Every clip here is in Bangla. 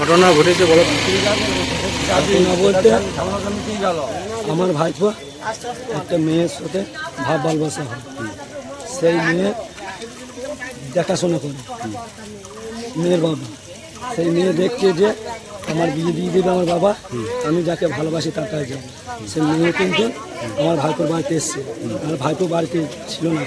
ঘটনা ঘটেছে বলো। ঘটনা বলতে আমার ভাইপো একটা মেয়ের সাথে ভাব ভালোবাসা হয়, সেই মেয়ে দেখাশোনা করে মেয়ের বাবা। সেই মেয়ে দেখছে যে আমার বিয়ে দিয়ে দেবে আমার বাবা, আমি যাকে ভালোবাসি তার কাছে যাবো। সেই মেয়ে কিন্তু আমার ভাইপোর বাড়িতে এসছে, আমার ভাইপো বাড়িতে ছিল না।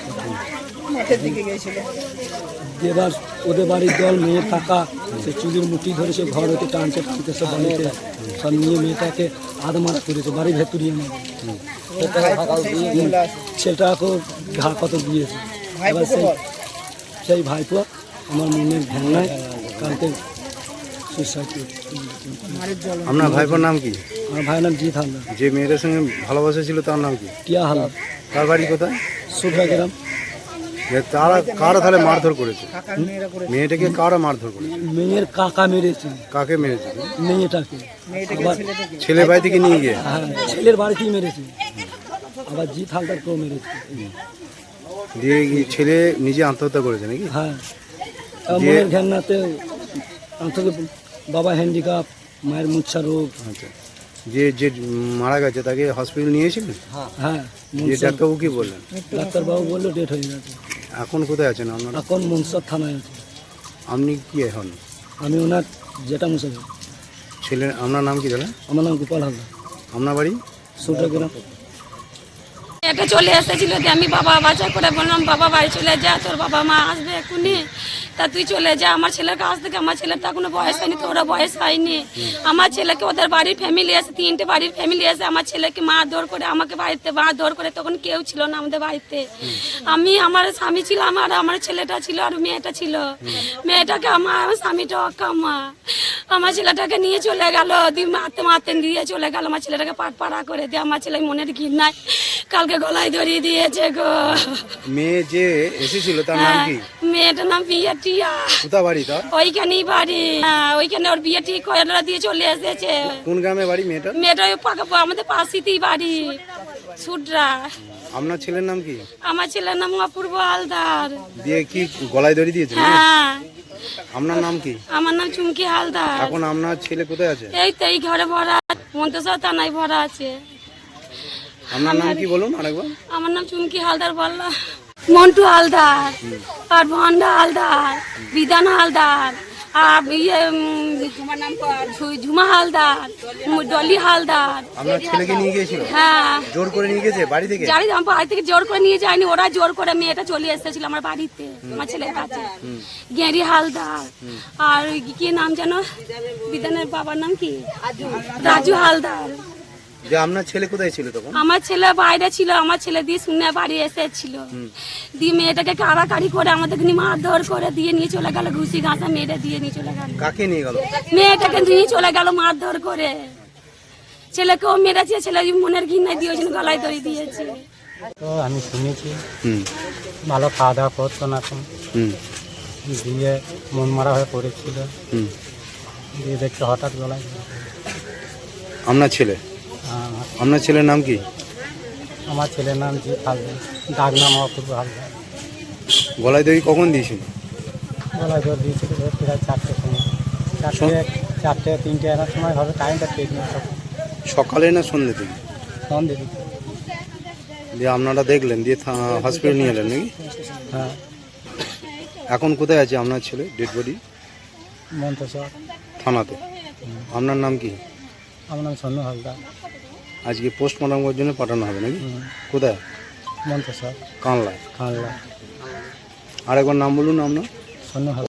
এবার ওদের বাড়ির দল মেয়ের টাকা সে চুলির মুঠি ধরে সে ঘর হতে টানছে টানতে সব বাড়িতে সব নিয়ে মেয়েটাকে আধমারা করেছে বাড়ির ভেতরিয়ে সেটাকেও ঘা কত দিয়েছে। এবার সেই ভাইপো আমার মনের ভাঙনায় কালকে সুইসাইড করেছে। আপনার ভাইপোর নাম কি? আমার ভাইয়ের নাম জিৎ হালদার। যে মেয়েটার সঙ্গে ভালোবাসা ছিল তার নাম কি? টিয়া হালদার। তার বাড়ি কোথায়? সুধরা গ্রাম। তারা কারা তাহলে মারধর করেছে? মেয়েটাকে কারা মারধর করেছে? মেয়ের কাকা মেরেছে। কাকে মেরেছে? মেয়েটাকে। ছেলে বাড়ি থেকে নিয়ে গিয়ে? হ্যাঁ, ছেলের বাড়িতেই মেরেছে। আবার জিৎ হালদারকেও মেরেছে। দিয়ে ছেলে নিজে আত্মহত্যা করেছে নাকি? হ্যাঁ, মনের ঘেন্নাতে বাবা হ্যান্ডিক্যাপ, মায়ের মুচ্ছা রোগ। আচ্ছা, যে যে মারা গেছে তাকে হসপিটাল নিয়েছিলেন? হ্যাঁ, যে ডাক্তারবাবু কি বললেন? ডাক্তারবাবু বললো ডেট হয়ে গেছে। এখন কোথায় আছেন আপনারা? এখন মনসর থানায় আছে। আপনি কি এখন? আমি ওনার যেটা মুসাফির। ছেলে আপনার নাম কি তাহলে? আমার নাম গোপাল হালদার। আপনার বাড়ি? সুধরা গ্রাম। এটা চলে এসেছিল যে আমি বাবা বাচ্চা করে বললাম বাবা বাড়ি চলে যা, তোর বাবা মা আসবে এক্ষুনি, তা তুই চলে যা। আমার ছেলের কাছ থেকে আমার ছেলের তো এখনো বয়স হয়নি, তোরা বয়স হয়নি। আমার ছেলেকে ওদের বাড়ির ফ্যামিলি এসে 3টে বাড়ির ফ্যামিলি এসে আমার ছেলেকে মারধর করে, আমাকে বাড়িতে মারধর করে, তখন কেউ ছিল না আমাদের বাড়িতে। আমি আমার স্বামী ছিল, আমার ছেলেটা ছিল আর মেয়েটা ছিল। মেয়েটাকে আমার স্বামীটা অকামা, আমার ছেলেটাকে নিয়ে চলে গেল, দিয়ে মারতে মারতে দিয়ে চলে গেল। আমার ছেলেটাকে পাড়া করে দিয়ে আমার ছেলে মনের ঘৃণায় কালকে গলায় ধরিয়ে দিয়েছে গো। মেয়ে যে এসেছিল তার নাম কি? মেয়েটার নাম টিয়া। কোথা বাড়ি তার? ওইখানেই বাড়ি। ওইখানে ওর বিয়ে ঠিক করে দিয়ে চলে এসেছে। কোন গ্রামে বাড়ি মেয়েটা? মেয়েটা আমাদের পাশেই বাড়ি, সুডরা। আপনার ছেলের নাম কি? আমার ছেলের নাম অপূর্ব হালদার। দিয়ে কি গলায় দড়ি দিয়েছে? হ্যাঁ। আপনার নাম কি? আমার নাম চুমকি হালদার। এখন আপনার ছেলে কোথায় আছে? এই তো এই ঘরে ভরা, মন্তেশ্বর থানায় ভরা আছে। আপনার নাম কি বলুন আরেকবার? আমার নাম চুমকি হালদার বললাম। মন্টু হালদার আর ভন্ডা হালদার, বিধান হালদার আর ঝুমা হালদার, ডলি হালদার। আপনার ছেলেকে নিয়ে গিয়েছিল? হ্যাঁ, জোর করে নিয়ে গেছে বাড়ি থেকে? জানি আমার বাড়ি থেকে জোর করে নিয়ে যায়নি, ওরা জোর করে মেয়েটা চলে এসেছিল আমার বাড়িতে, আমার ছেলের কাছে। গেরি হালদার আর কি নাম যেন বিধানের বাবার নাম কি? রাজু হালদার। যে আপনার ছেলে কোথায় ছিল তখন? আমার ছেলে বাইরে ছিল, আমার ছেলে দিয়ে শুনে বাড়ি এসেছিল, দিয়ে মেয়েটাকে কাড়াকাড়ি করে আমাদেরকে নিয়ে মারধর করে দিয়ে নিয়ে চলে গেল, ঘুষি ঘাসা মেয়েটা দিয়ে নিয়ে চলে গেল। কাকে নিয়ে গেল? মেয়েটাকে নিয়ে চলে গেল মারধর করে। ছেলেকেও মেরেছে, ছেলে মনের ঘৃণায় দিয়ে ওই জন্য গলায় দড়ি দিয়েছে। তো আমি শুনেছি ভালো খাওয়া দাওয়া করতো না, এখন দিয়ে মন মারা হয়ে পড়েছিল, দিয়ে দেখতে হঠাৎ গলায়। আপনার ছেলে? আপনার ছেলের নাম কি? আমার ছেলের নাম জিৎ হালদার, ডাক নাম অপূর্ব হালদার। গলায় দড়ি কখন দিয়েছিল? গলায় জোর দিয়েছিল প্রায় 4টের সময়, 4টে 3টে এনার সময় হবে, টাইমটা ঠিক নেই। সকালে না সন্ধ্যে থেকে? সন্ধে দিকে। দিয়ে আপনারা দেখলেন, দিয়ে হসপিটাল নিয়ে এলেন নাকি? হ্যাঁ। এখন কোথায় আছে আপনার ছেলে? ডেড বডি মন্তেশ্বর থানাতে। আপনার নাম কি? আমার নাম সন্নু হালদার। আজকে পোস্টমর্টমের জন্য পাঠানো হবে নাকি? কোথায়? মন্তেশ্বর কানলায়। খানলা। আরেকবার নাম বলুন আপনার। সন্নু হালদার।